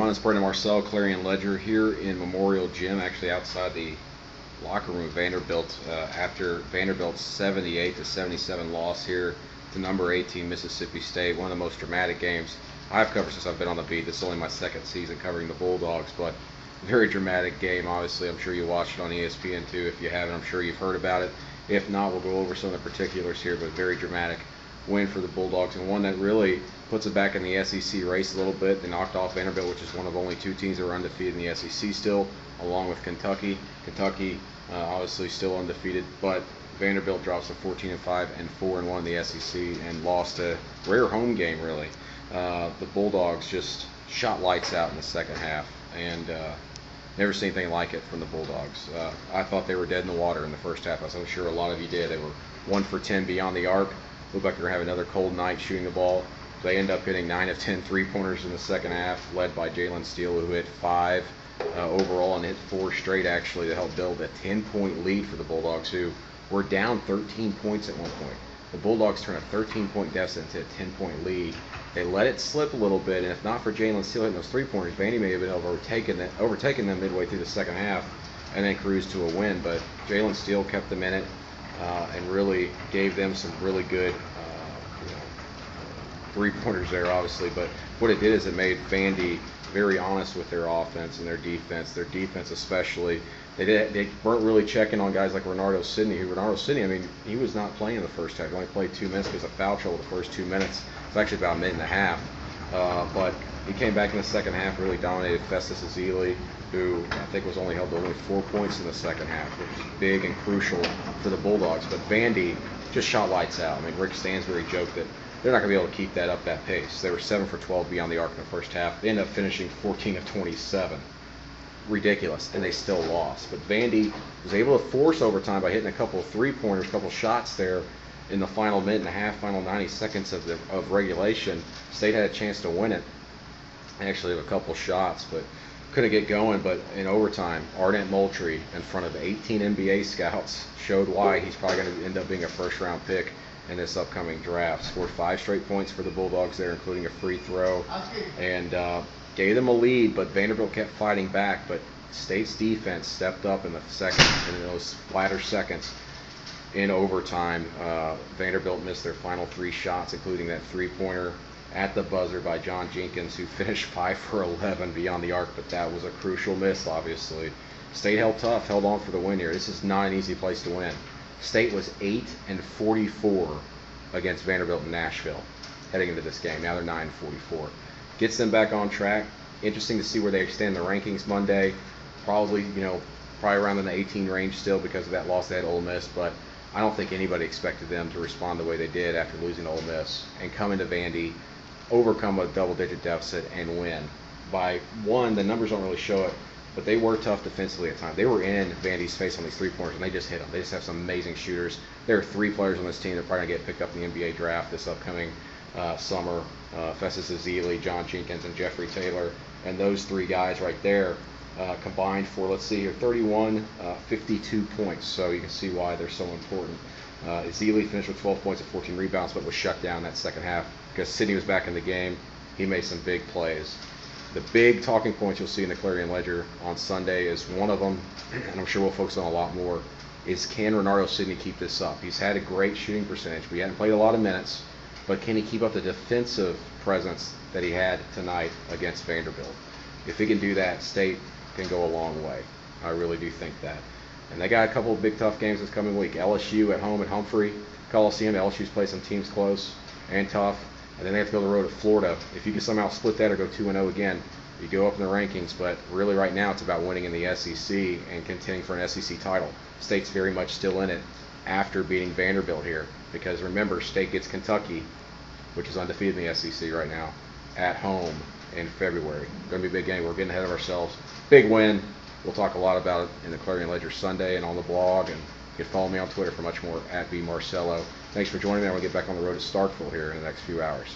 everyone, it's Brandon Marcello, Clarion-Ledger here in Memorial Gym, actually outside the locker room of Vanderbilt after Vanderbilt's 78-77 loss here to number 18 Mississippi State. One of the most dramatic games I've covered since I've been on the beat. This is only my second season covering the Bulldogs, but very dramatic game. Obviously, I'm sure you watched it on ESPN too. If you haven't, I'm sure you've heard about it. If not, we'll go over some of the particulars here, but very dramatic win for the Bulldogs, and one that really puts it back in the SEC race a little bit. They knocked off Vanderbilt, which is one of only two teams that are undefeated in the SEC still, along with Kentucky. Kentucky obviously still undefeated, but Vanderbilt drops to 14-5 and 4-1 in the SEC and lost a rare home game, really. The Bulldogs just shot lights out in the second half, and never seen anything like it from the Bulldogs. I thought they were dead in the water in the first half, as I'm sure a lot of you did. They were 1 for 10 beyond the arc. Looked like they're going to have another cold night shooting the ball. They end up hitting 9 of 10 three-pointers in the second half, led by Jalen Steele, who hit 5 overall and hit 4 straight, actually, to help build a 10-point lead for the Bulldogs, who were down 13 points at one point. The Bulldogs turned a 13-point deficit into a 10-point lead. They let it slip a little bit, and if not for Jalen Steele hitting those three-pointers, Vandy may have been overtaken them midway through the second half and then cruised to a win. But Jalen Steele kept them in it and really gave them some really good three-pointers there, obviously. But what it did is it made Vandy very honest with their offense and their defense. Their defense especially. They weren't really checking on guys like Renardo Sidney. I mean, he was not playing in the first half. He only played 2 minutes because of foul trouble the first 2 minutes. It's actually about a minute and a half. But he came back in the second half, really dominated Festus Ezeli, who I think was only held to only 4 points in the second half, which is big and crucial for the Bulldogs. But Vandy just shot lights out. I mean, Rick Stansbury joked that they're not going to be able to keep that up, that pace. They were 7 for 12 beyond the arc in the first half. They ended up finishing 14 of 27. Ridiculous, and they still lost. But Vandy was able to force overtime by hitting a couple of three-pointers, a couple of shots there in the final minute and a half, final 90 seconds of regulation. State had a chance to win it. Actually, a couple shots, but couldn't get going. But in overtime, Ardent Moultrie, in front of 18 NBA scouts, showed why he's probably going to end up being a first-round pick in this upcoming draft. Scored 5 straight points for the Bulldogs there, including a free throw, and gave them a lead, but Vanderbilt kept fighting back. But State's defense stepped up in the second, in those latter seconds in overtime. Vanderbilt missed their final 3 shots, including that three-pointer at the buzzer by John Jenkins, who finished 5 for 11 beyond the arc, but that was a crucial miss, obviously. State held tough, held on for the win here. This is not an easy place to win. State was 8-44 against Vanderbilt in Nashville heading into this game. Now they're 9-44. Gets them back on track. Interesting to see where they extend the rankings Monday. Probably around in the 18 range still because of that loss they had Ole Miss, but I don't think anybody expected them to respond the way they did after losing Ole Miss and come into Vandy, overcome a double-digit deficit, and win. By one, the numbers don't really show it, but they were tough defensively at times. They were in Vandy's face on these three-pointers, and they just hit them. They just have some amazing shooters. There are 3 players on this team that are probably going to get picked up in the NBA draft this upcoming summer. Festus Ezeli, John Jenkins, and Jeffrey Taylor. And those 3 guys right there combined for, let's see here, 31, 52 points. So you can see why they're so important. Ezeli finished with 12 points and 14 rebounds, but was shut down that second half because Sidney was back in the game. He made some big plays. The big talking points you'll see in the Clarion-Ledger on Sunday is one of them, and I'm sure we'll focus on a lot more, is can Renardo Sidney keep this up? He's had a great shooting percentage. We hadn't played a lot of minutes, but can he keep up the defensive presence that he had tonight against Vanderbilt? If he can do that, State can go a long way. I really do think that. And they got a couple of big tough games this coming week. LSU at home at Humphrey Coliseum. LSU's played some teams close and tough. And then they have to go on the road to Florida. If you can somehow split that or go 2-0 again, you go up in the rankings. But really right now it's about winning in the SEC and contending for an SEC title. State's very much still in it after beating Vanderbilt here. Because remember, State gets Kentucky, which is undefeated in the SEC right now, at home in February. Going to be a big game. We're getting ahead of ourselves. Big win. We'll talk a lot about it in the Clarion-Ledger Sunday and on the blog. And you can follow me on Twitter for much more at @VMarcello. Thanks for joining me. I'm going to get back on the road to Starkville here in the next few hours.